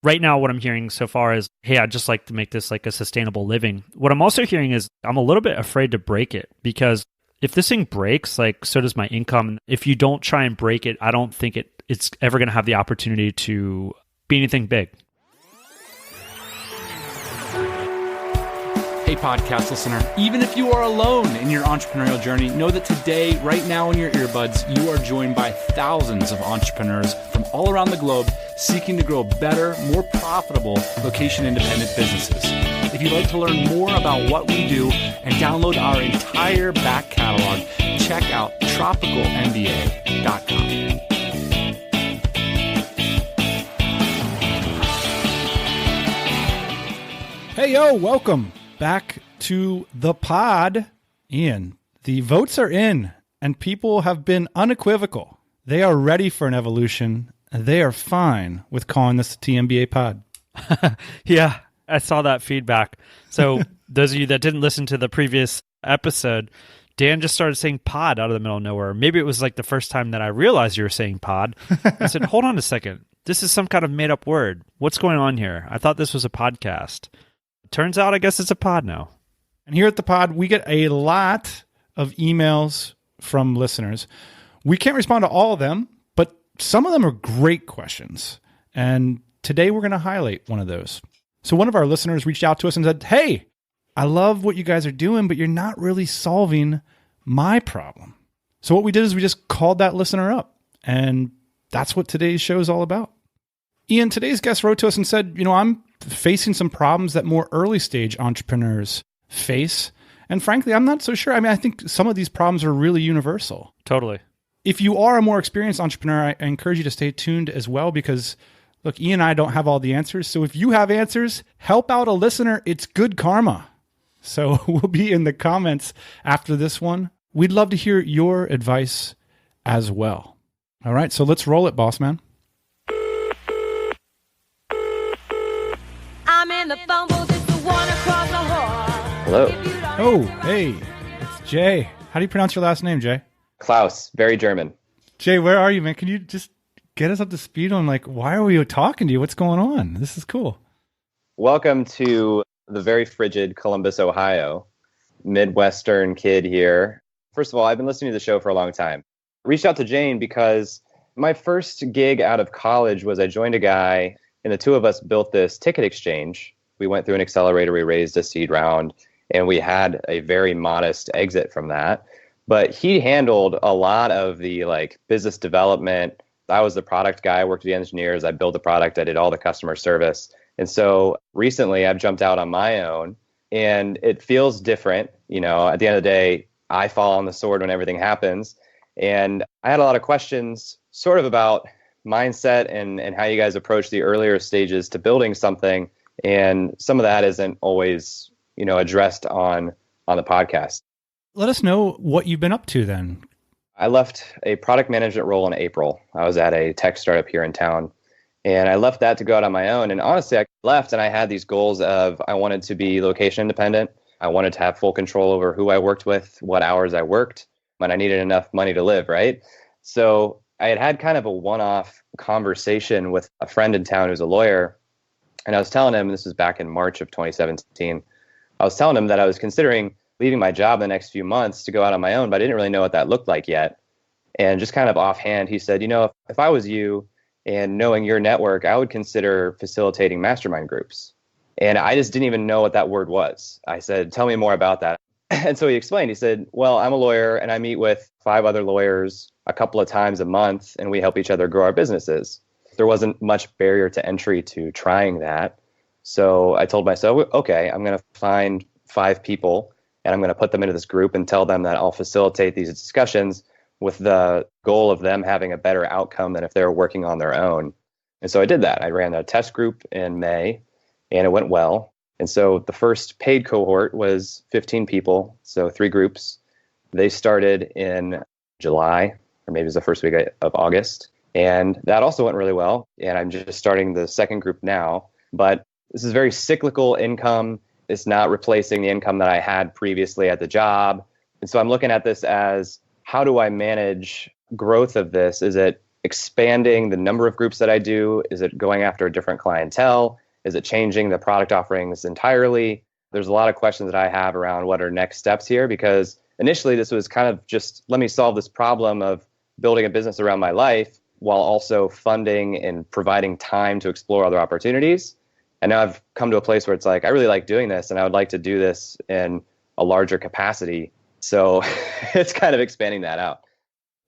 Right now, what I'm hearing so far is, hey, I'd just like to make this like a sustainable living. What I'm also hearing is I'm a little bit afraid to break it because if this thing breaks, like so does my income. If you don't try and break it, I don't think it's ever going to have the opportunity to be anything big. Hey, podcast listener, even if you are alone in your entrepreneurial journey, know that today, right now in your earbuds, you are joined by thousands of entrepreneurs from all around the globe seeking to grow better, more profitable, location-independent businesses. If you'd like to learn more about what we do and download our entire back catalog, check out tropicalmba.com. Hey, yo, welcome back to the pod. Ian, the votes are in and people have been unequivocal. They are ready for an evolution. They are fine with calling this the TMBA pod. Yeah, I saw that feedback. So those of you that didn't listen to the previous episode, Dan just started saying pod out of the middle of nowhere. Maybe it was like the first time that I realized you were saying pod. I said, hold on a second. This is some kind of made up word. What's going on here? I thought this was a podcast. Turns out, I guess it's a pod now. And here at the pod, we get a lot of emails from listeners. We can't respond to all of them, but some of them are great questions. And today we're going to highlight one of those. So one of our listeners reached out to us and said, hey, I love what you guys are doing, but you're not really solving my problem. So what we did is we just called that listener up. And that's what today's show is all about. Ian, today's guest wrote to us and said, I'm facing some problems that more early stage entrepreneurs face. And frankly, I'm not so sure. I think some of these problems are really universal. Totally. If you are a more experienced entrepreneur, I encourage you to stay tuned as well because, look, Ian and I don't have all the answers. So if you have answers, help out a listener. It's good karma. So we'll be in the comments after this one. We'd love to hear your advice as well. All right, so let's roll it, boss man. I'm in the phone booth, it's the one across the hall. Hello. Oh, hey, it's Jay. How do you pronounce your last name, Jay? Clouse, very German. Jay, where are you, man? Can you just get us up to speed on, why are we talking to you? What's going on? This is cool. Welcome to the very frigid Columbus, Ohio. Midwestern kid here. First of all, I've been listening to the show for a long time. Reached out to Jane because my first gig out of college was I joined a guy, and the two of us built this ticket exchange. We went through an accelerator, we raised a seed round, and we had a very modest exit from that. But he handled a lot of the business development. I was the product guy, I worked with the engineers, I built the product, I did all the customer service. And so recently I've jumped out on my own and it feels different. At the end of the day, I fall on the sword when everything happens. And I had a lot of questions sort of about mindset and how you guys approach the earlier stages to building something. And some of that isn't always, addressed on the podcast. Let us know what you've been up to then. I left a product management role in April. I was at a tech startup here in town. And I left that to go out on my own. And honestly, I left and I had these goals of I wanted to be location independent. I wanted to have full control over who I worked with, what hours I worked, and I needed enough money to live, right? So I had kind of a one-off conversation with a friend in town who's a lawyer. And I was telling him, this was back in March of 2017, I was telling him that I was considering leaving my job in the next few months to go out on my own, but I didn't really know what that looked like yet. And just kind of offhand, he said, if I was you and knowing your network, I would consider facilitating mastermind groups. And I just didn't even know what that word was. I said, tell me more about that. And so he explained, he said, well, I'm a lawyer and I meet with 5 other lawyers a couple of times a month and we help each other grow our businesses. There wasn't much barrier to entry to trying that. So I told myself, okay, I'm going to find 5 people and I'm going to put them into this group and tell them that I'll facilitate these discussions with the goal of them having a better outcome than if they were working on their own. And so I did that. I ran a test group in May and it went well. And so the first paid cohort was 15 people, so 3 groups. They started in July, or maybe it was the first week of August. And that also went really well. And I'm just starting the second group now. But this is very cyclical income. It's not replacing the income that I had previously at the job. And so I'm looking at this as, how do I manage growth of this? Is it expanding the number of groups that I do? Is it going after a different clientele? Is it changing the product offerings entirely? There's a lot of questions that I have around what are next steps here, because initially this was kind of just let me solve this problem of building a business around my life while also funding and providing time to explore other opportunities. And now I've come to a place where it's like, I really like doing this and I would like to do this in a larger capacity. So it's kind of expanding that out.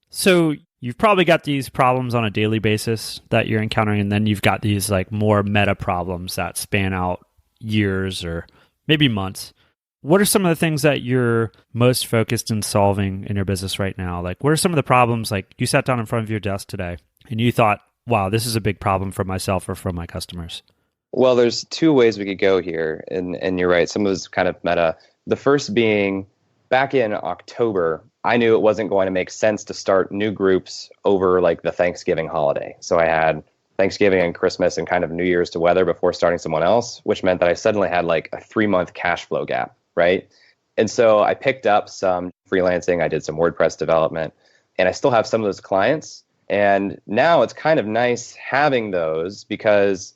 So you've probably got these problems on a daily basis that you're encountering, and then you've got these like more meta problems that span out years or maybe months. What are some of the things that you're most focused in solving in your business right now? Like, what are some of the problems, like you sat down in front of your desk today and you thought, wow, this is a big problem for myself or for my customers? Well, there's two ways we could go here. And you're right. Some of it's kind of meta. The first being back in October, I knew it wasn't going to make sense to start new groups over like the Thanksgiving holiday. So I had Thanksgiving and Christmas and kind of New Year's to weather before starting someone else, which meant that I suddenly had like a 3-month cash flow gap, right? And so I picked up some freelancing. I did some WordPress development, and I still have some of those clients. And now it's kind of nice having those because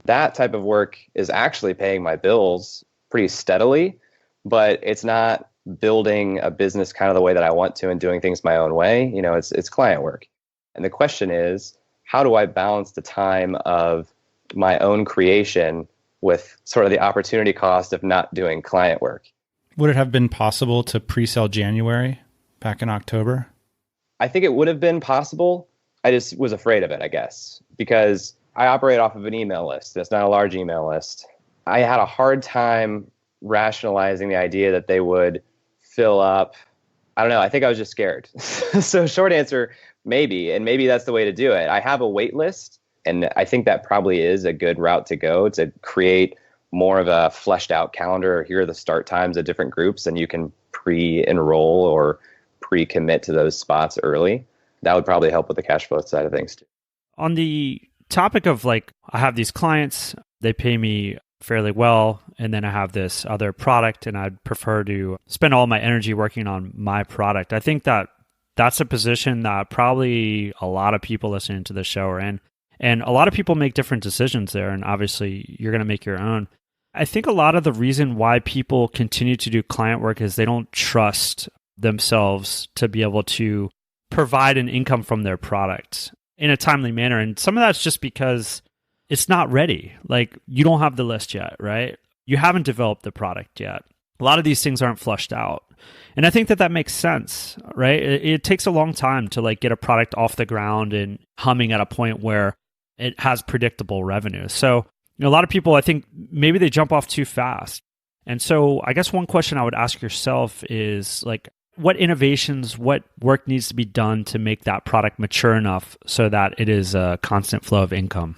that type of work is actually paying my bills pretty steadily, but it's not building a business kind of the way that I want to and doing things my own way. You know, it's client work. And the question is, how do I balance the time of my own creation with sort of the opportunity cost of not doing client work? Would it have been possible to pre-sell January back in October? I think it would have been possible. I just was afraid of it, I guess, because I operate off of an email list. It's not a large email list. I had a hard time rationalizing the idea that they would fill up. I don't know. I think I was just scared. So short answer, maybe. And maybe that's the way to do it. I have a wait list, and I think that probably is a good route to go to create more of a fleshed out calendar. Here are the start times of different groups, and you can pre-enroll or pre-commit to those spots early. That would probably help with the cash flow side of things too. On the topic of like, I have these clients, they pay me fairly well, and then I have this other product and I'd prefer to spend all my energy working on my product. I think that that's a position that probably a lot of people listening to the show are in. And a lot of people make different decisions there, and obviously you're going to make your own. I think a lot of the reason why people continue to do client work is they don't trust themselves to be able to provide an income from their product in a timely manner. And some of that's just because it's not ready. Like, you don't have the list yet, right? You haven't developed the product yet. A lot of these things aren't flushed out. And I think that makes sense, right? It takes a long time to like get a product off the ground and humming at a point where it has predictable revenue. So, you know, a lot of people, I think maybe they jump off too fast. And so I guess one question I would ask yourself is like, what innovations, what work needs to be done to make that product mature enough so that it is a constant flow of income?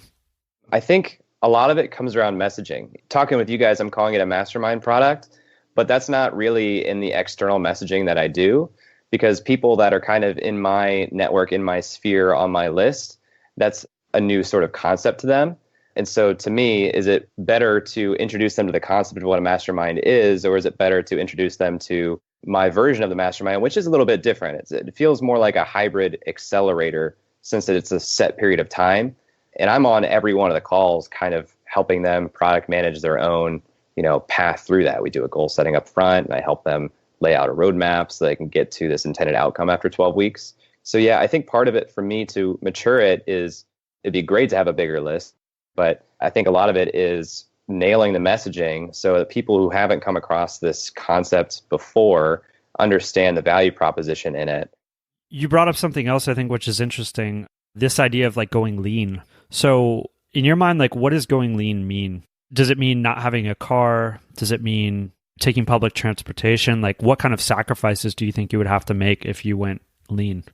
I think a lot of it comes around messaging. Talking with you guys, I'm calling it a mastermind product, but that's not really in the external messaging that I do, because people that are kind of in my network, in my sphere, on my list, that's a new sort of concept to them. And so to me, is it better to introduce them to the concept of what a mastermind is, or is it better to introduce them to my version of the mastermind, which is a little bit different? It feels more like a hybrid accelerator since it's a set period of time. And I'm on every one of the calls kind of helping them product manage their own, path through that. We do a goal setting up front, and I help them lay out a roadmap so they can get to this intended outcome after 12 weeks. So yeah, I think part of it for me to mature it is it'd be great to have a bigger list, but I think a lot of it is nailing the messaging so that people who haven't come across this concept before understand the value proposition in it. You brought up something else, I think, which is interesting. This idea of like going lean. So in your mind, like, what does going lean mean? Does it mean not having a car? Does it mean taking public transportation? Like, what kind of sacrifices do you think you would have to make if you went lean?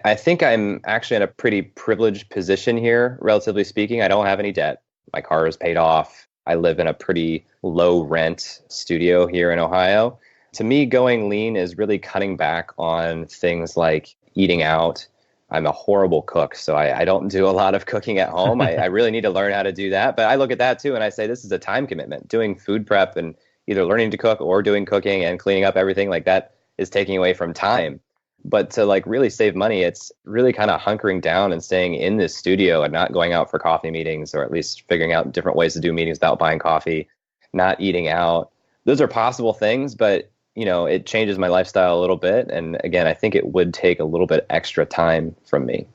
I think I'm actually in a pretty privileged position here, relatively speaking. I don't have any debt. My car is paid off. I live in a pretty low rent studio here in Ohio. To me, going lean is really cutting back on things like eating out. I'm a horrible cook, so I don't do a lot of cooking at home. I really need to learn how to do that. But I look at that too, and I say this is a time commitment. Doing food prep and either learning to cook or doing cooking and cleaning up everything like that is taking away from time. But to like really save money, it's really kind of hunkering down and staying in this studio and not going out for coffee meetings, or at least figuring out different ways to do meetings without buying coffee, not eating out. Those are possible things, but it changes my lifestyle a little bit. And again, I think it would take a little bit extra time from me.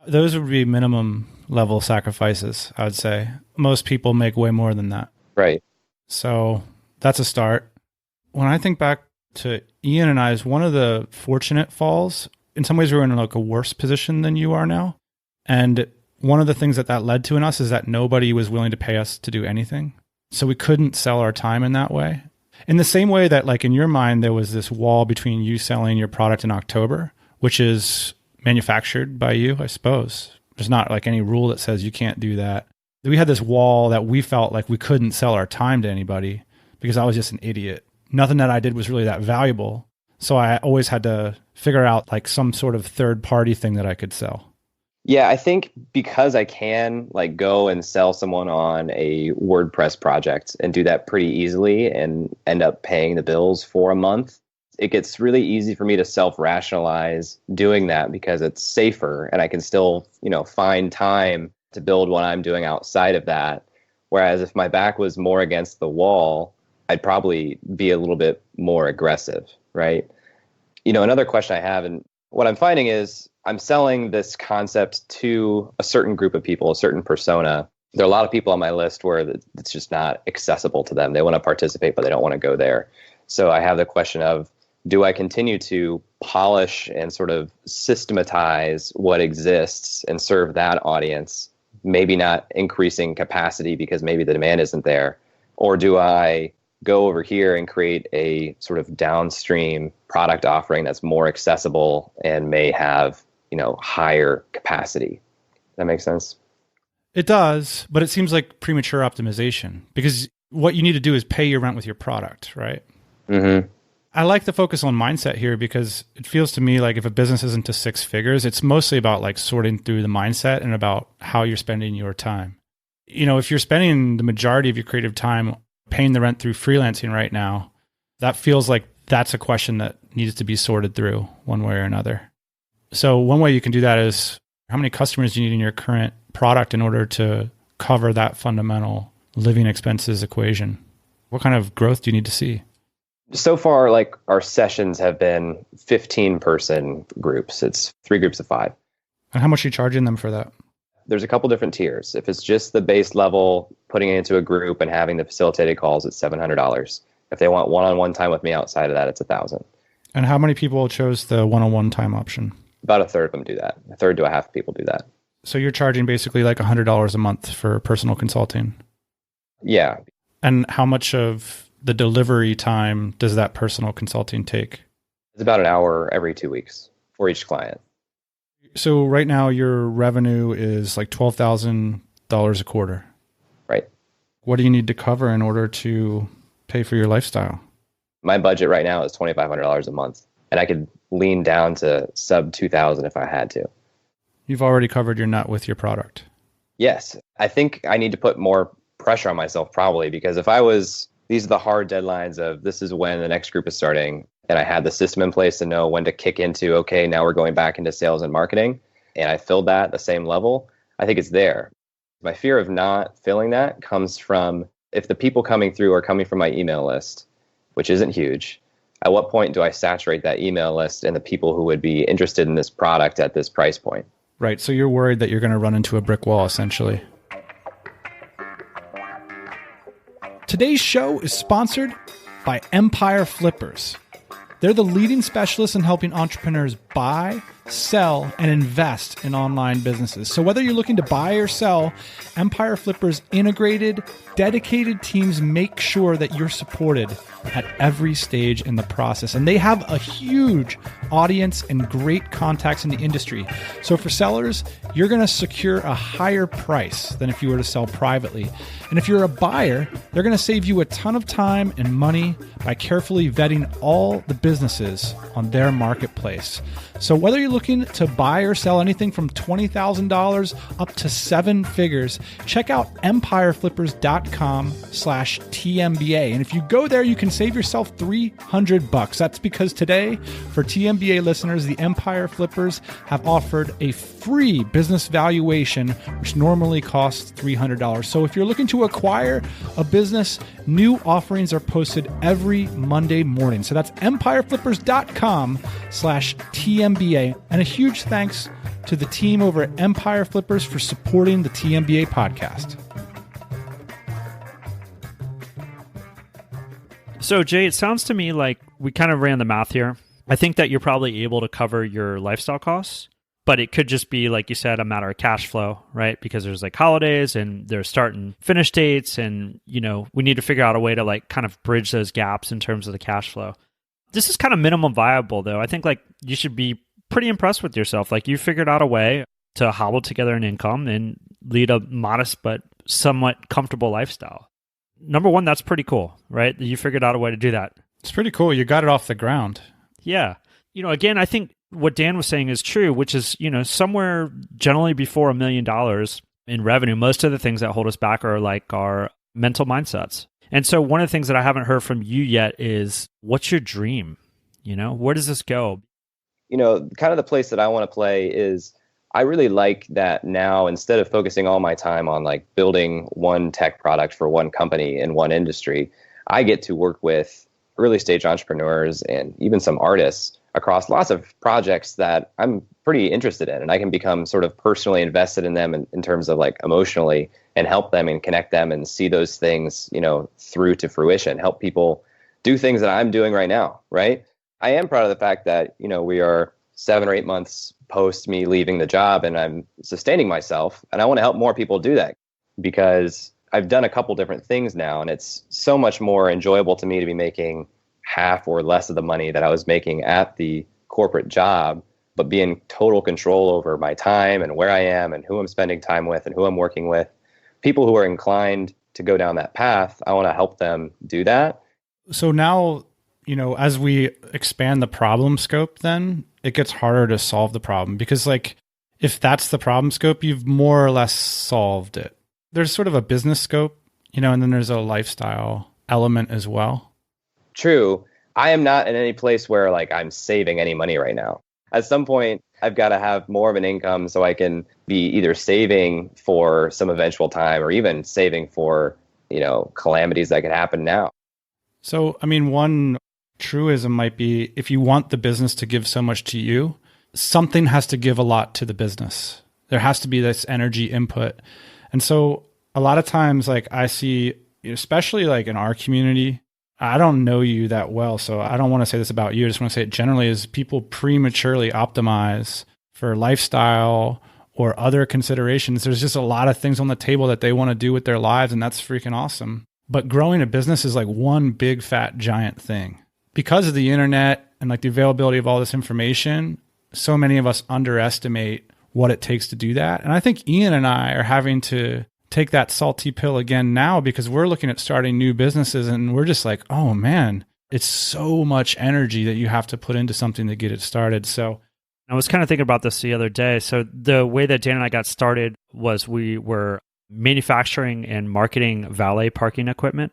Those would be minimum level sacrifices, I would say. Most people make way more than that. Right. So that's a start. When I think back to Ian and I's, one of the fortunate falls, in some ways we were in like a worse position than you are now. And one of the things that led to in us is that nobody was willing to pay us to do anything. So we couldn't sell our time in that way. In the same way that like in your mind, there was this wall between you selling your product in October, which is manufactured by you, I suppose. There's not like any rule that says you can't do that. We had this wall that we felt like we couldn't sell our time to anybody because I was just an idiot. Nothing that I did was really that valuable. So I always had to figure out like some sort of third party thing that I could sell. Yeah, I think because I can like go and sell someone on a WordPress project and do that pretty easily and end up paying the bills for a month, it gets really easy for me to self-rationalize doing that because it's safer and I can still, find time to build what I'm doing outside of that. Whereas if my back was more against the wall, I'd probably be a little bit more aggressive, right? Another question I have, and what I'm finding is I'm selling this concept to a certain group of people, a certain persona. There are a lot of people on my list where it's just not accessible to them. They want to participate, but they don't want to go there. So I have the question of, do I continue to polish and sort of systematize what exists and serve that audience, maybe not increasing capacity because maybe the demand isn't there? Or do I go over here and create a sort of downstream product offering that's more accessible and may have, higher capacity? That makes sense? It does, but it seems like premature optimization because what you need to do is pay your rent with your product, right? Mm-hmm. I like the focus on mindset here because it feels to me like if a business isn't to six figures, it's mostly about like sorting through the mindset and about how you're spending your time. If you're spending the majority of your creative time paying the rent through freelancing right now, that feels like that's a question that needs to be sorted through one way or another. So one way you can do that is how many customers do you need in your current product in order to cover that fundamental living expenses equation? What kind of growth do you need to see? So far, like our sessions have been 15-person groups. It's 3 groups of 5. And how much are you charging them for that? There's a couple different tiers. If it's just the base level, putting it into a group and having the facilitated calls, it's $700. If they want one-on-one time with me outside of that, it's $1,000. And how many people chose the one-on-one time option? About a third of them do that. A third to a half of people do that. So you're charging basically like $100 a month for personal consulting? Yeah. And how much of the delivery time does that personal consulting take? It's about an hour every 2 weeks for each client. So right now your revenue is like $12,000 a quarter. Right. What do you need to cover in order to pay for your lifestyle? My budget right now is $2,500 a month, and I could lean down to sub $2,000 if I had to. You've already covered your nut with your product. Yes. I think I need to put more pressure on myself probably, because if these are the hard deadlines of this is when the next group is starting, and I had the system in place to know when to kick into, okay, now we're going back into sales and marketing, and I filled that at the same level, I think it's there. My fear of not filling that comes from if the people coming through are coming from my email list, which isn't huge, at what point do I saturate that email list and the people who would be interested in this product at this price point? Right. So you're worried that you're going to run into a brick wall, essentially. Today's show is sponsored by Empire Flippers. They're the leading specialists in helping entrepreneurs buy, sell, and invest in online businesses. So whether you're looking to buy or sell, Empire Flippers' integrated, dedicated teams make sure that you're supported at every stage in the process. And they have a huge audience and great contacts in the industry. So for sellers, you're going to secure a higher price than if you were to sell privately. And if you're a buyer, they're going to save you a ton of time and money by carefully vetting all the businesses on their marketplace. So whether you're looking to buy or sell anything from $20,000 up to seven figures, check out empireflippers.com/TMBA. And if you go there, you can save yourself $300. That's because today, for TMBA listeners, the Empire Flippers have offered a free business valuation, which normally costs $300. So if you're looking to acquire a business, new offerings are posted every Monday morning. So that's empireflippers.com/TMBA. And a huge thanks to the team over at Empire Flippers for supporting the TMBA podcast. So, Jay, it sounds to me like we kind of ran the math here. I think that you're probably able to cover your lifestyle costs, but it could just be, like you said, a matter of cash flow, right? Because there's like holidays and there's start and finish dates, and we need to figure out a way to like kind of bridge those gaps in terms of the cash flow. This is kind of minimum viable, though. I think like you should be pretty impressed with yourself. Like you figured out a way to hobble together an income and lead a modest but somewhat comfortable lifestyle. Number one, that's pretty cool, right? You figured out a way to do that. It's pretty cool. You got it off the ground. Yeah. Again, I think what Dan was saying is true, which is, somewhere generally before $1 million in revenue, most of the things that hold us back are like our mental mindsets. And so one of the things that I haven't heard from you yet is, what's your dream? Where does this go? Kind of the place that I want to play is, I really like that now, instead of focusing all my time on like building one tech product for one company in one industry, I get to work with early stage entrepreneurs and even some artists across lots of projects that I'm pretty interested in. And I can become sort of personally invested in them in terms of like emotionally, and help them and connect them and see those things, through to fruition, help people do things that I'm doing right now. Right. I am proud of the fact that, we are 7 or 8 months post me leaving the job and I'm sustaining myself. And I want to help more people do that, because I've done a couple different things now, and it's so much more enjoyable to me to be making half or less of the money that I was making at the corporate job, but be in total control over my time and where I am and who I'm spending time with and who I'm working with. People who are inclined to go down that path, I want to help them do that. So now, as we expand the problem scope, then it gets harder to solve the problem, because like, if that's the problem scope, you've more or less solved it. There's sort of a business scope, and then there's a lifestyle element as well. True. I am not in any place where like I'm saving any money right now. At some point, I've got to have more of an income so I can be either saving for some eventual time or even saving for, calamities that could happen now. So, one truism might be, if you want the business to give so much to you, something has to give a lot to the business. There has to be this energy input. And so a lot of times, like I see, especially like in our community, I don't know you that well, so I don't want to say this about you. I just want to say it generally, is people prematurely optimize for lifestyle or other considerations. There's just a lot of things on the table that they want to do with their lives, and that's freaking awesome. But growing a business is like one big fat giant thing. Because of the internet and like the availability of all this information, so many of us underestimate what it takes to do that. And I think Ian and I are having to take that salty pill again now, because we're looking at starting new businesses and we're just like, oh man, it's so much energy that you have to put into something to get it started. So I was kind of thinking about this the other day. So the way that Dan and I got started was we were manufacturing and marketing valet parking equipment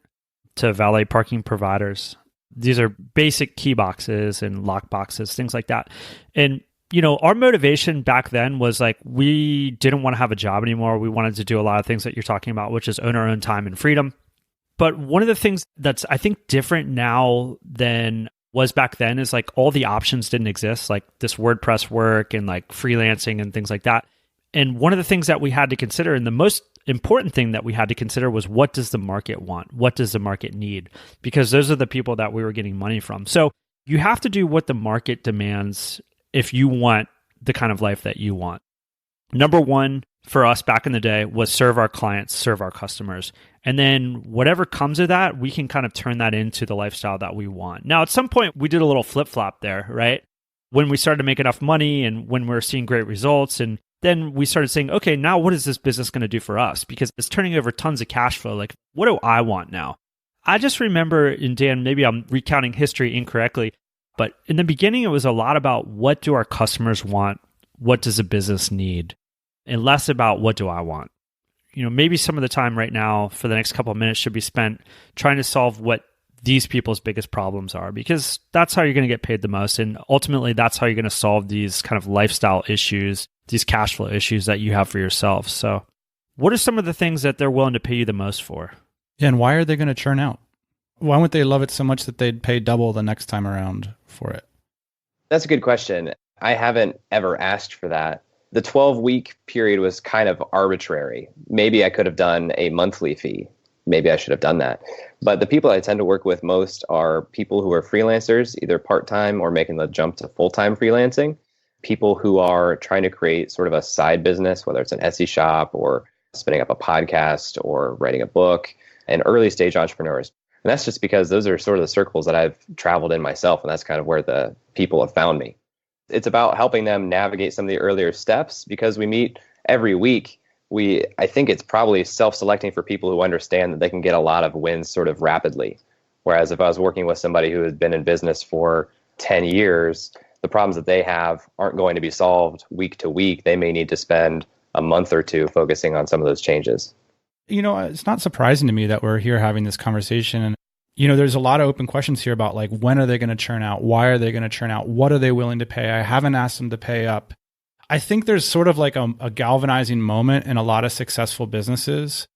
to valet parking providers. These are basic key boxes and lock boxes, things like that. And our motivation back then was like, we didn't want to have a job anymore. We wanted to do a lot of things that you're talking about, which is own our own time and freedom. But one of the things that's, I think, different now than was back then is like all the options didn't exist, like this WordPress work and like freelancing and things like that. And one of the things that we had to consider, and the most important thing that we had to consider, was, what does the market want? What does the market need? Because those are the people that we were getting money from. So you have to do what the market demands if you want the kind of life that you want. Number one for us back in the day was serve our clients, serve our customers. And then whatever comes of that, we can kind of turn that into the lifestyle that we want. Now, at some point, we did a little flip-flop there, right? When we started to make enough money and when we were seeing great results, and then we started saying, okay, now what is this business going to do for us? Because it's turning over tons of cash flow. Like, what do I want now? I just remember, and Dan, maybe I'm recounting history incorrectly, But in the beginning, it was a lot about what do our customers want? What does a business need? And less about what do I want? Maybe some of the time right now for the next couple of minutes should be spent trying to solve what these people's biggest problems are, because that's how you're going to get paid the most. And ultimately, that's how you're going to solve these kind of lifestyle issues, these cash flow issues that you have for yourself. So what are some of the things that they're willing to pay you the most for? Yeah, and why are they going to churn out? Why would they love it so much that they'd pay double the next time around for it? That's a good question. I haven't ever asked for that. The 12-week period was kind of arbitrary. Maybe I could have done a monthly fee. Maybe I should have done that. But the people I tend to work with most are people who are freelancers, either part-time or making the jump to full-time freelancing. People who are trying to create sort of a side business, whether it's an Etsy shop or spinning up a podcast or writing a book, and early stage entrepreneurs. And that's just because those are sort of the circles that I've traveled in myself, and that's kind of where the people have found me. It's about helping them navigate some of the earlier steps because we meet every week. I think it's probably self-selecting for people who understand that they can get a lot of wins sort of rapidly. Whereas if I was working with somebody who has been in business for 10 years, the problems that they have aren't going to be solved week to week. They may need to spend a month or two focusing on some of those changes. It's not surprising to me that we're here having this conversation. And, there's a lot of open questions here about like, when are they going to churn out? Why are they going to churn out? What are they willing to pay? I haven't asked them to pay up. I think there's sort of like a galvanizing moment in a lot of successful businesses.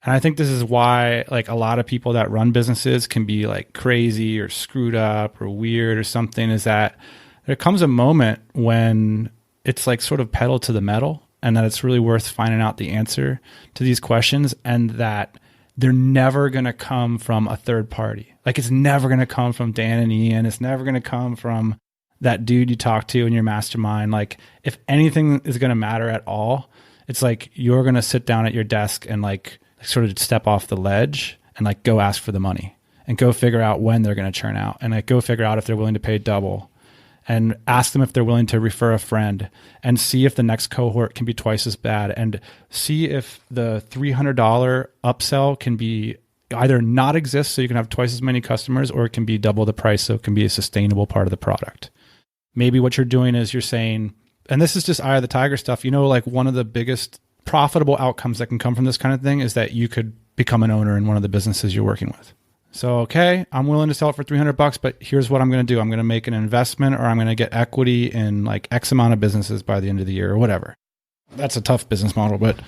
And I think this is why like a lot of people that run businesses can be like crazy or screwed up or weird or something, is that there comes a moment when it's like sort of pedal to the metal, and that it's really worth finding out the answer to these questions, and that they're never going to come from a third party. Like it's never going to come from Dan and Ian. It's never going to come from that dude you talk to in your mastermind. Like if anything is going to matter at all, it's like you're going to sit down at your desk and like sort of step off the ledge and like go ask for the money and go figure out when they're going to churn out, and like go figure out if they're willing to pay double, and ask them if they're willing to refer a friend, and see if the next cohort can be twice as bad, and see if the $300 upsell can be either not exist so you can have twice as many customers, or it can be double the price so it can be a sustainable part of the product. Maybe what you're doing is you're saying, and this is just eye of the tiger stuff, like one of the biggest profitable outcomes that can come from this kind of thing is that you could become an owner in one of the businesses you're working with. So, okay, I'm willing to sell it for $300, but here's what I'm going to do. I'm going to make an investment, or I'm going to get equity in like X amount of businesses by the end of the year or whatever. That's a tough business model, but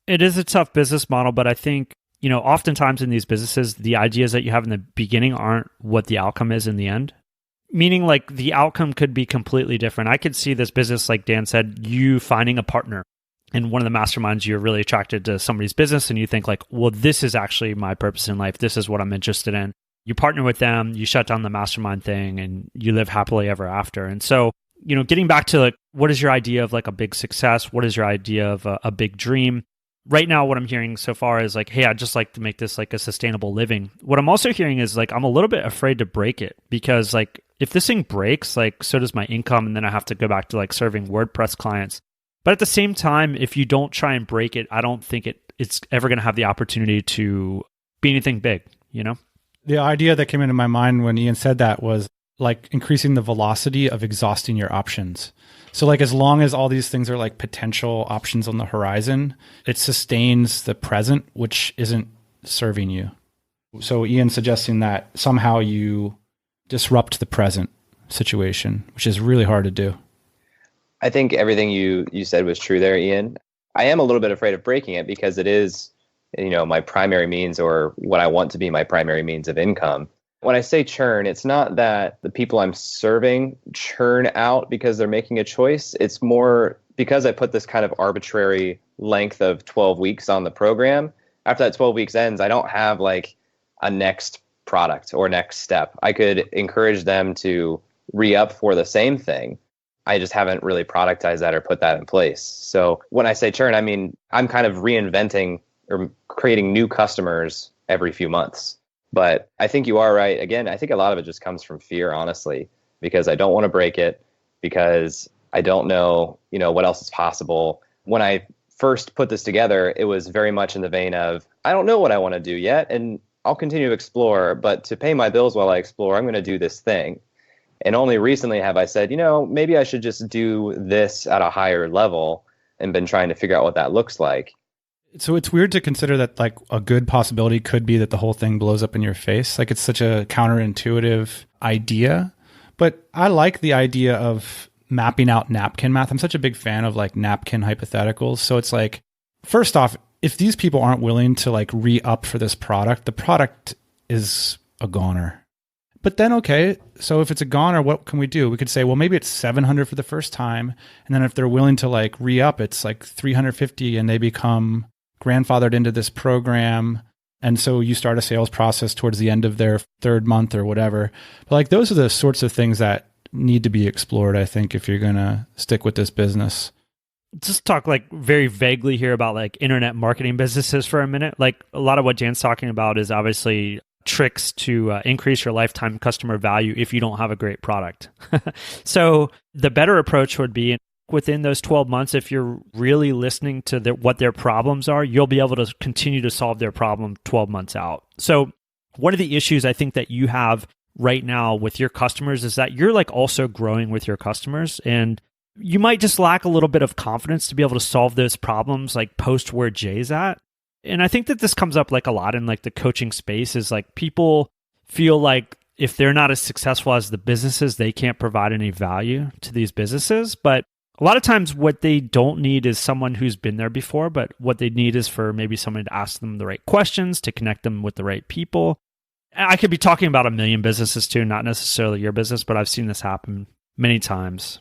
it is a tough business model. But I think, oftentimes in these businesses, the ideas that you have in the beginning aren't what the outcome is in the end. Meaning like the outcome could be completely different. I could see this business, like Dan said, you finding a partner in one of the masterminds, you're really attracted to somebody's business and you think like, well, this is actually my purpose in life. This is what I'm interested in. You partner with them, you shut down the mastermind thing, and you live happily ever after. And so, getting back to like, what is your idea of like a big success? What is your idea of a big dream? Right now, what I'm hearing so far is like, hey, I'd just like to make this like a sustainable living. What I'm also hearing is like, I'm a little bit afraid to break it, because like, if this thing breaks, like, so does my income. And then I have to go back to like serving WordPress clients. But at the same time, if you don't try and break it, I don't think it's ever going to have the opportunity to be anything big, The idea that came into my mind when Ian said that was like increasing the velocity of exhausting your options. So like as long as all these things are like potential options on the horizon, it sustains the present, which isn't serving you. So Ian's suggesting that somehow you disrupt the present situation, which is really hard to do. I think everything you said was true there, Ian. I am a little bit afraid of breaking it because it is, my primary means, or what I want to be my primary means of income. When I say churn, it's not that the people I'm serving churn out because they're making a choice. It's more because I put this kind of arbitrary length of 12 weeks on the program. After that 12 weeks ends, I don't have like a next product or next step. I could encourage them to re-up for the same thing. I just haven't really productized that or put that in place. So when I say churn, I mean, I'm kind of reinventing or creating new customers every few months. But I think you are right. Again, I think a lot of it just comes from fear, honestly, because I don't want to break it, because I don't know, what else is possible. When I first put this together, it was very much in the vein of, I don't know what I want to do yet, and I'll continue to explore, but to pay my bills while I explore, I'm going to do this thing. And only recently have I said, maybe I should just do this at a higher level, and been trying to figure out what that looks like. So it's weird to consider that like a good possibility could be that the whole thing blows up in your face. Like it's such a counterintuitive idea, but I like the idea of mapping out napkin math. I'm such a big fan of like napkin hypotheticals. So it's like, first off, if these people aren't willing to like re-up for this product, the product is a goner. But then, okay, so if it's a goner, what can we do? We could say, well, maybe it's 700 for the first time. And then if they're willing to like re-up, it's like 350 and they become grandfathered into this program. And so you start a sales process towards the end of their third month or whatever. But like those are the sorts of things that need to be explored, I think, if you're going to stick with this business. Just talk like very vaguely here about like internet marketing businesses for a minute. Like a lot of what Jan's talking about is obviously tricks to increase your lifetime customer value if you don't have a great product. So the better approach would be within those 12 months, if you're really listening to what their problems are, you'll be able to continue to solve their problem 12 months out. So one of the issues I think that you have right now with your customers is that you're like also growing with your customers, and you might just lack a little bit of confidence to be able to solve those problems like post where Jay's at. And I think that this comes up like a lot in like the coaching space is like people feel like if they're not as successful as the businesses, they can't provide any value to these businesses. But a lot of times what they don't need is someone who's been there before, but what they need is for maybe someone to ask them the right questions, to connect them with the right people. I could be talking about a million businesses too, not necessarily your business, but I've seen this happen many times.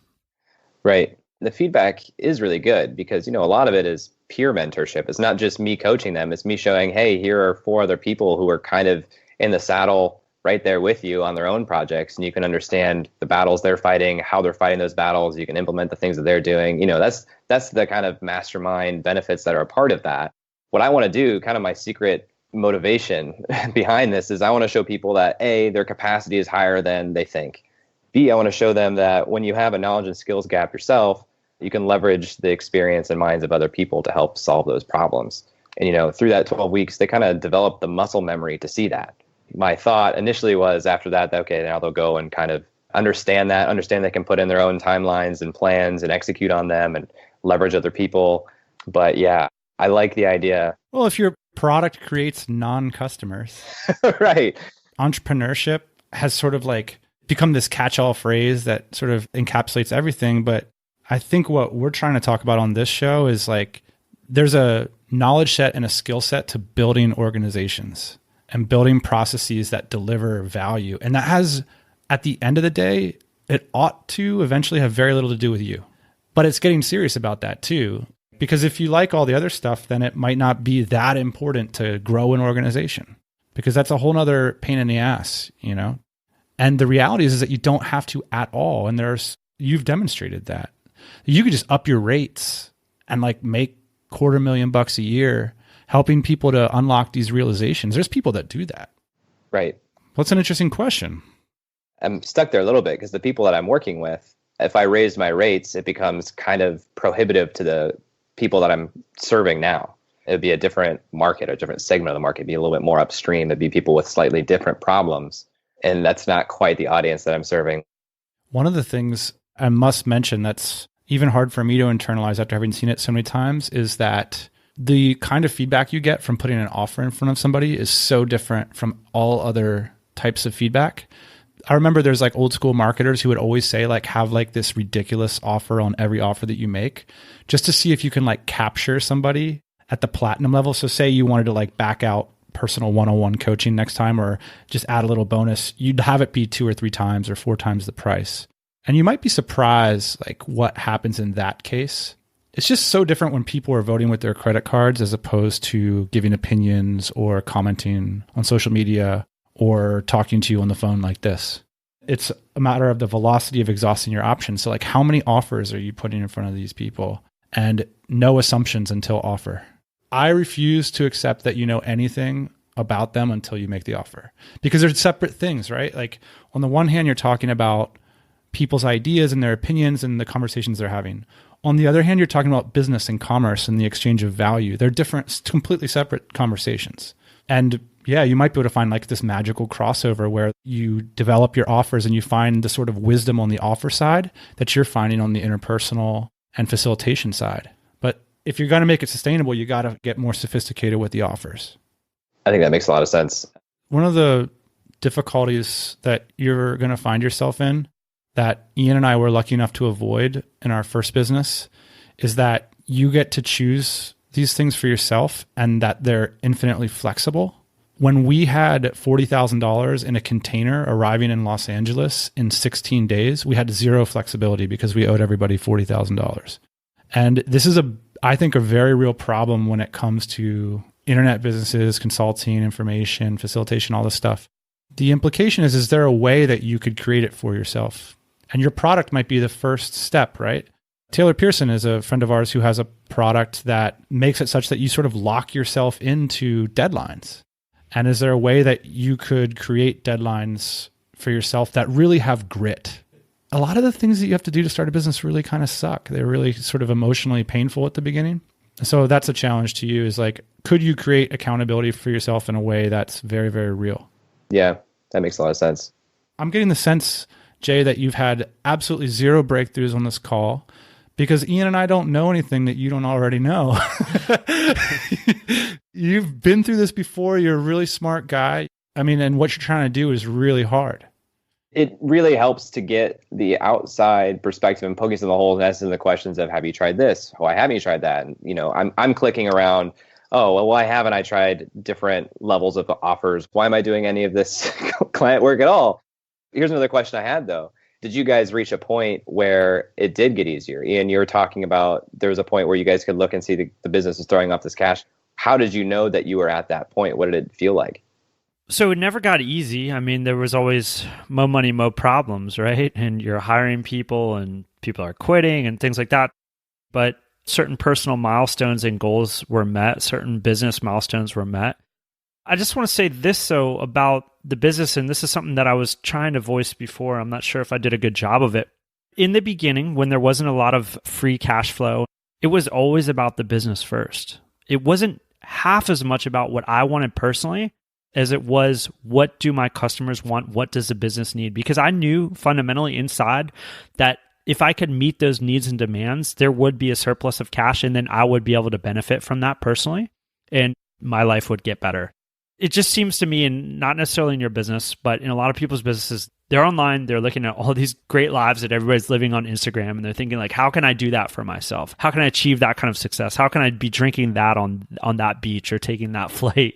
Right. The feedback is really good because, a lot of it is peer mentorship. It's not just me coaching them. It's me showing, hey, here are 4 other people who are kind of in the saddle right there with you on their own projects. And you can understand the battles they're fighting, how they're fighting those battles. You can implement the things that they're doing. That's the kind of mastermind benefits that are a part of that. What I want to do, kind of my secret motivation behind this, is I want to show people that A, their capacity is higher than they think. B, I want to show them that when you have a knowledge and skills gap yourself, you can leverage the experience and minds of other people to help solve those problems. And, through that 12 weeks, they kind of develop the muscle memory to see that. My thought initially was after that, okay, now they'll go and kind of understand they can put in their own timelines and plans and execute on them and leverage other people. But yeah, I like the idea. Well, if your product creates non-customers, right. Entrepreneurship has sort of like become this catch-all phrase that sort of encapsulates everything. But I think what we're trying to talk about on this show is like, there's a knowledge set and a skill set to building organizations and building processes that deliver value. And that has, at the end of the day, it ought to eventually have very little to do with you. But it's getting serious about that too. Because if you like all the other stuff, then it might not be that important to grow an organization. Because that's a whole nother pain in the ass, And the reality is that you don't have to at all. And you've demonstrated that. You could just up your rates and like make $250,000 a year helping people to unlock these realizations. There's people that do that. Right. What's an interesting question? I'm stuck there a little bit because the people that I'm working with, if I raise my rates, it becomes kind of prohibitive to the people that I'm serving now. It would be a different market, a different segment of the market. It'd be a little bit more upstream. It'd be people with slightly different problems. And that's not quite the audience that I'm serving. One of the things I must mention that's even hard for me to internalize after having seen it so many times is that the kind of feedback you get from putting an offer in front of somebody is so different from all other types of feedback. I remember there's like old school marketers who would always say like, have like this ridiculous offer on every offer that you make just to see if you can like capture somebody at the platinum level. So say you wanted to like back out personal one-on-one coaching next time, or just add a little bonus, you'd have it be 2 or 3 times or 4 times the price. And you might be surprised like what happens in that case. It's just so different when people are voting with their credit cards as opposed to giving opinions or commenting on social media or talking to you on the phone like this. It's a matter of the velocity of exhausting your options. So like, how many offers are you putting in front of these people? And no assumptions until offer. I refuse to accept that you know anything about them until you make the offer, because they're separate things, right? Like on the one hand, you're talking about people's ideas and their opinions and the conversations they're having. On the other hand, you're talking about business and commerce and the exchange of value. They're different, completely separate conversations. And yeah, you might be able to find like this magical crossover where you develop your offers and you find the sort of wisdom on the offer side that you're finding on the interpersonal and facilitation side. But if you're going to make it sustainable, you got to get more sophisticated with the offers. I think that makes a lot of sense. One of the difficulties that you're going to find yourself in that Ian and I were lucky enough to avoid in our first business is that you get to choose these things for yourself and that they're infinitely flexible. When we had $40,000 in a container arriving in Los Angeles in 16 days, we had zero flexibility because we owed everybody $40,000. And this is I think a very real problem when it comes to internet businesses, consulting, information, facilitation, all this stuff. The implication is there a way that you could create it for yourself? And your product might be the first step, right? Taylor Pearson is a friend of ours who has a product that makes it such that you sort of lock yourself into deadlines. And is there a way that you could create deadlines for yourself that really have grit? A lot of the things that you have to do to start a business really kind of suck. They're really sort of emotionally painful at the beginning. So that's a challenge to you is like, could you create accountability for yourself in a way that's very, very real? Yeah, that makes a lot of sense. I'm getting the sense, Jay, that you've had absolutely zero breakthroughs on this call because Ian and I don't know anything that you don't already know. You've been through this before. You're a really smart guy. I mean, and what you're trying to do is really hard. It really helps to get the outside perspective and poking some of the holes and asking the questions of, have you tried this? Why haven't you tried that? And, I'm clicking around, oh, well, why haven't I tried different levels of offers? Why am I doing any of this client work at all? Here's another question I had, though. Did you guys reach a point where it did get easier? Ian, you were talking about there was a point where you guys could look and see the business is throwing off this cash. How did you know that you were at that point? What did it feel like? So it never got easy. I mean, there was always mo money, mo problems, right? And you're hiring people and people are quitting and things like that. But certain personal milestones and goals were met. Certain business milestones were met. I just want to say this, though, about the business, and this is something that I was trying to voice before. I'm not sure if I did a good job of it. In the beginning, when there wasn't a lot of free cash flow, it was always about the business first. It wasn't half as much about what I wanted personally as it was, what do my customers want? What does the business need? Because I knew fundamentally inside that if I could meet those needs and demands, there would be a surplus of cash, and then I would be able to benefit from that personally, and my life would get better. It just seems to me, and not necessarily in your business, but in a lot of people's businesses, they're online, they're looking at all these great lives that everybody's living on Instagram, and they're thinking like, how can I do that for myself? How can I achieve that kind of success? How can I be drinking that on that beach or taking that flight,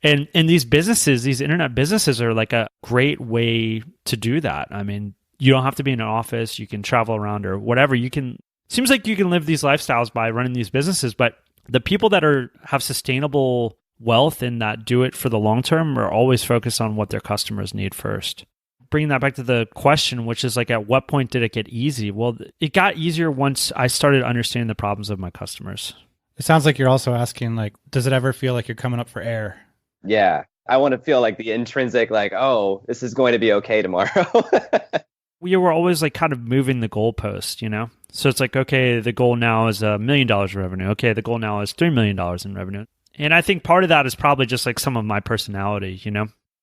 And these businesses, these internet businesses are like a great way to do that. I mean, you don't have to be in an office, you can travel around or whatever. Seems like you can live these lifestyles by running these businesses, but the people that have sustainable wealth and that do it for the long term are always focused on what their customers need first. Bringing that back to the question, which is like, at what point did it get easy? Well, it got easier once I started understanding the problems of my customers. It sounds like you're also asking, like, does it ever feel like you're coming up for air? Yeah. I want to feel like the intrinsic, like, oh, this is going to be okay tomorrow. We were always like kind of moving the goalpost, So it's like, okay, the goal now is $1 million in revenue. Okay, the goal now is $3 million in revenue. And I think part of that is probably just like some of my personality,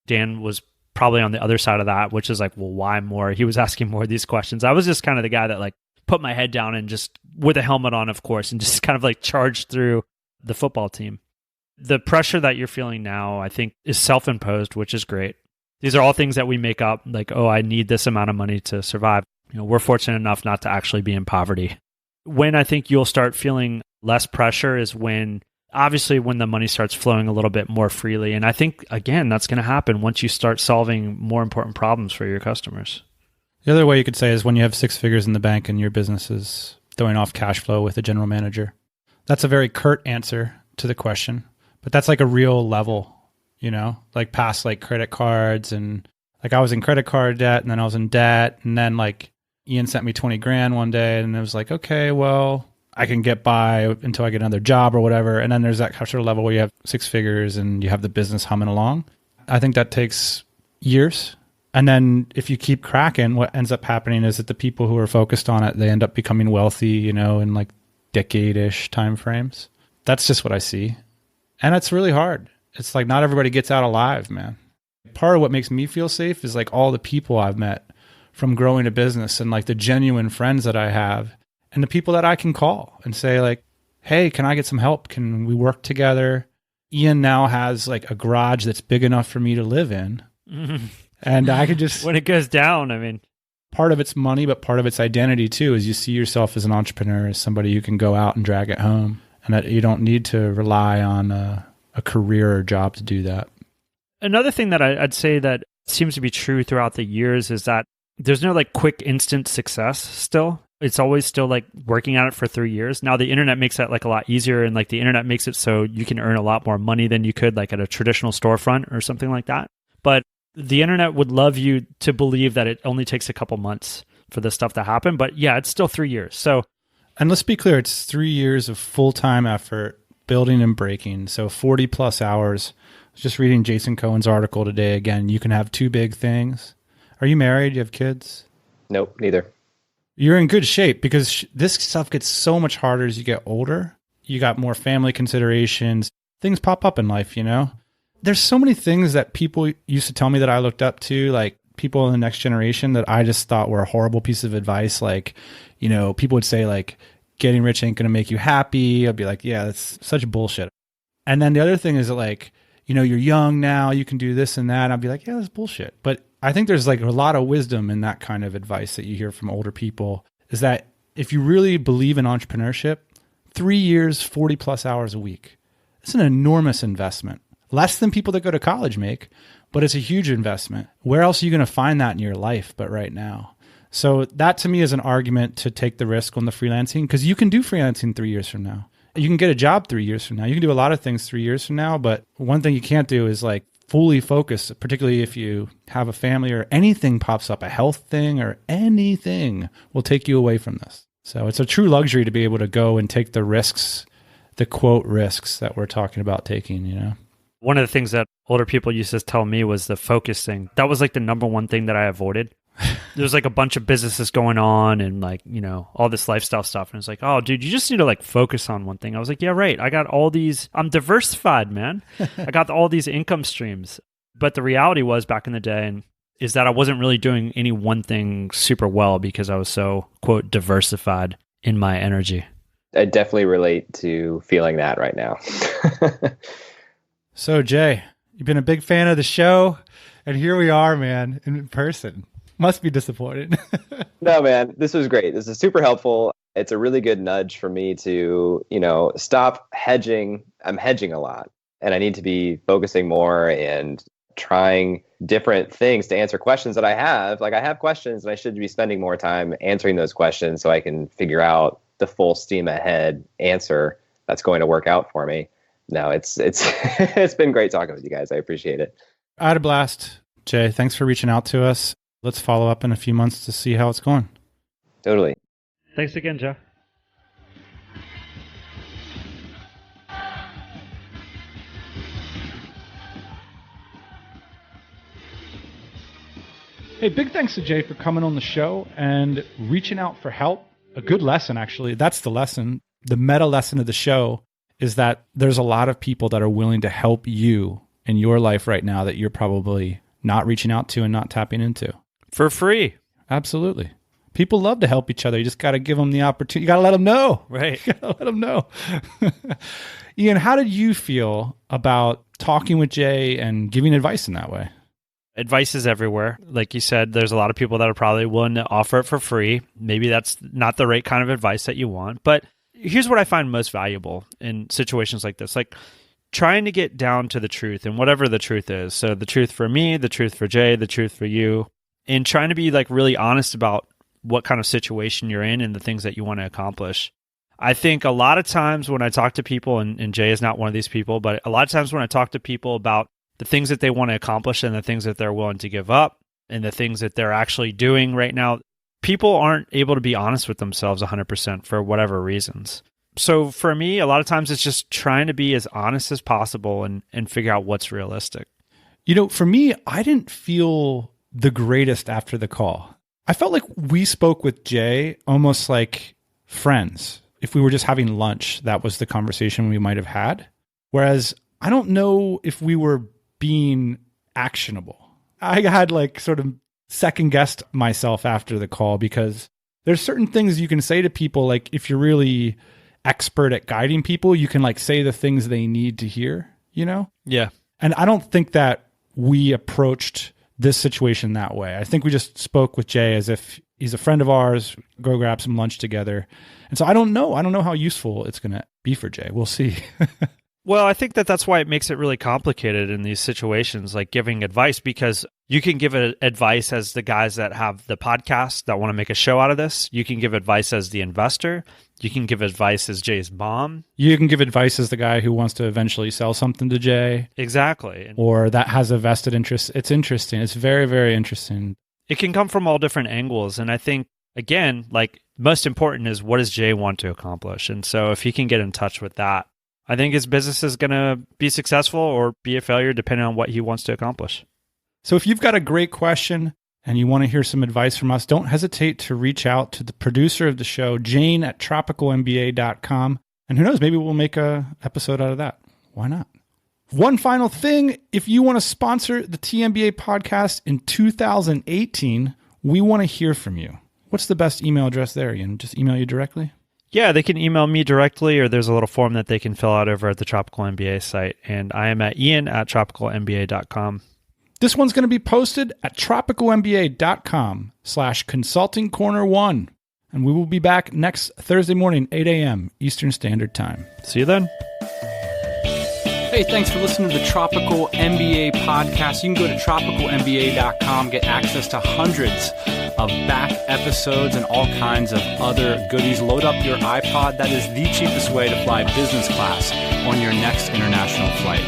Dan was probably on the other side of that, which is like, well, why more? He was asking more of these questions. I was just kind of the guy that like put my head down and just with a helmet on, of course, and just kind of like charged through the football team. The pressure that you're feeling now, I think, is self-imposed, which is great. These are all things that we make up, like, oh, I need this amount of money to survive. We're fortunate enough not to actually be in poverty. When I think you'll start feeling less pressure is when the money starts flowing a little bit more freely. And I think, again, that's going to happen once you start solving more important problems for your customers. The other way you could say is when you have 6 figures in the bank and your business is throwing off cash flow with a general manager. That's a very curt answer to the question, but that's like a real level, like past like credit cards. And like I was in credit card debt and then I was in debt. And then like Ian sent me 20 grand one day and it was like, okay, well, I can get by until I get another job or whatever. And then there's that sort of level where you have 6 figures and you have the business humming along. I think that takes years. And then if you keep cracking, what ends up happening is that the people who are focused on it, they end up becoming wealthy, in like decade-ish time frames. That's just what I see. And it's really hard. It's like not everybody gets out alive, man. Part of what makes me feel safe is like all the people I've met from growing a business and like the genuine friends that I have and the people that I can call and say like, hey, can I get some help? Can we work together? Ian now has like a garage that's big enough for me to live in. Mm-hmm. And I could just... When it goes down, I mean... Part of it's money, but part of it's identity too, is you see yourself as an entrepreneur, as somebody who can go out and drag it home, and that you don't need to rely on a career or job to do that. Another thing that I'd say that seems to be true throughout the years is that there's no like quick instant success still. It's always still like working at it for 3 years. Now the internet makes that like a lot easier, and like the internet makes it so you can earn a lot more money than you could like at a traditional storefront or something like that. But the internet would love you to believe that it only takes a couple months for this stuff to happen. But yeah, it's still 3 years. So, and let's be clear, it's 3 years of full-time effort, building and breaking. So 40 plus hours. I was just reading Jason Cohen's article today. Again, you can have two big things. Are you married? Do you have kids? Nope, neither. You're in good shape because this stuff gets so much harder as you get older. You got more family considerations. Things pop up in life, you know? There's so many things that people used to tell me that I looked up to, like people in the next generation that I just thought were a horrible piece of advice. Like, you know, people would say like, getting rich ain't going to make you happy. I'd be like, yeah, that's such bullshit. And then the other thing is that like, you know, you're young now, you can do this and that. And I'd be like, yeah, that's bullshit. But I think there's like a lot of wisdom in that kind of advice that you hear from older people, is that if you really believe in entrepreneurship, 3 years, 40 plus hours a week, it's an enormous investment. Less than people that go to college make, but it's a huge investment. Where else are you going to find that in your life but right now? So that to me is an argument to take the risk on the freelancing, because you can do freelancing 3 years from now. You can get a job 3 years from now. You can do a lot of things 3 years from now, but one thing you can't do is like fully focus, particularly if you have a family or anything pops up, a health thing or anything will take you away from this. So it's a true luxury to be able to go and take the risks, the quote risks that we're talking about taking, you know? One of the things that older people used to tell me was the focus thing. That was like the number one thing that I avoided. There was like a bunch of businesses going on and like, you know, all this lifestyle stuff. And it's like, oh, dude, you just need to like focus on one thing. I was like, yeah, right. I got all these, I'm diversified, man. I got all these income streams. But the reality was back in the day is that I wasn't really doing any one thing super well because I was so, quote, diversified in my energy. I definitely relate to feeling that right now. So, Jay, you've been a big fan of the show, and here we are, man, in person. Must be disappointed. No, man, this was great. This is super helpful. It's a really good nudge for me to, you know, stop hedging. I'm hedging a lot, and I need to be focusing more and trying different things to answer questions that I have. Like I have questions, and I should be spending more time answering those questions so I can figure out the full steam ahead answer that's going to work out for me. No, it's it's been great talking with you guys. I appreciate it. I had a blast. Jay, thanks for reaching out to us. Let's follow up in a few months to see how it's going. Totally. Thanks again, Joe. Hey, big thanks to Jay for coming on the show and reaching out for help. A good lesson, actually. That's the lesson. The meta lesson of the show is that there's a lot of people that are willing to help you in your life right now that you're probably not reaching out to and not tapping into. For free. Absolutely. People love to help each other. You just got to give them the opportunity. You got to let them know. Right. You got to let them know. Ian, how did you feel about talking with Jay and giving advice in that way? Advice is everywhere. Like you said, there's a lot of people that are probably willing to offer it for free. Maybe that's not the right kind of advice that you want. But here's what I find most valuable in situations like this. Like trying to get down to the truth and whatever the truth is. So the truth for me, the truth for Jay, the truth for you. And trying to be like really honest about what kind of situation you're in and the things that you want to accomplish. I think a lot of times when I talk to people, and Jay is not one of these people, but a lot of times when I talk to people about the things that they want to accomplish and the things that they're willing to give up and the things that they're actually doing right now, people aren't able to be honest with themselves 100% for whatever reasons. So for me, a lot of times it's just trying to be as honest as possible and figure out what's realistic. You know, for me, I didn't feel the greatest after the call. I felt like we spoke with Jay almost like friends. If we were just having lunch, that was the conversation we might have had. Whereas I don't know if we were being actionable. I had like sort of second guessed myself after the call, because there's certain things you can say to people. Like if you're really expert at guiding people, you can like say the things they need to hear, you know? Yeah. And I don't think that we approached this situation that way. I think we just spoke with Jay as if he's a friend of ours, go grab some lunch together. And so I don't know how useful it's going to be for Jay. We'll see. Well, I think that that's why it makes it really complicated in these situations, like giving advice, because you can give advice as the guys that have the podcast that want to make a show out of this. You can give advice as the investor. You can give advice as Jay's mom. You can give advice as the guy who wants to eventually sell something to Jay. Exactly. Or that has a vested interest. It's interesting. It's very, very interesting. It can come from all different angles. And I think, again, like most important is what does Jay want to accomplish? And so if he can get in touch with that, I think his business is going to be successful or be a failure depending on what he wants to accomplish. So if you've got a great question and you want to hear some advice from us, don't hesitate to reach out to the producer of the show, Jane at tropicalmba.com. And who knows, maybe we'll make an episode out of that. Why not? One final thing, if you want to sponsor the TMBA podcast in 2018, we want to hear from you. What's the best email address there, Ian? Just email you directly? Yeah, they can email me directly, or there's a little form that they can fill out over at the Tropical MBA site. And I am at ian@tropicalmba.com. This one's going to be posted at tropicalmba.com/consultingcorner1. And we will be back next Thursday morning, 8 a.m. Eastern Standard Time. See you then. Hey, thanks for listening to the Tropical MBA podcast. You can go to tropicalmba.com, get access to hundreds of back episodes and all kinds of other goodies. Load up your iPod. That is the cheapest way to fly business class on your next international flight.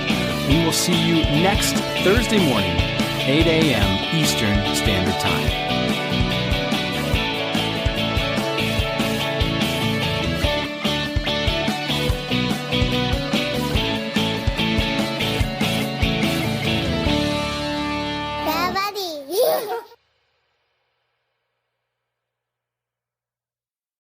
We will see you next Thursday morning, 8 a.m. Eastern Standard Time.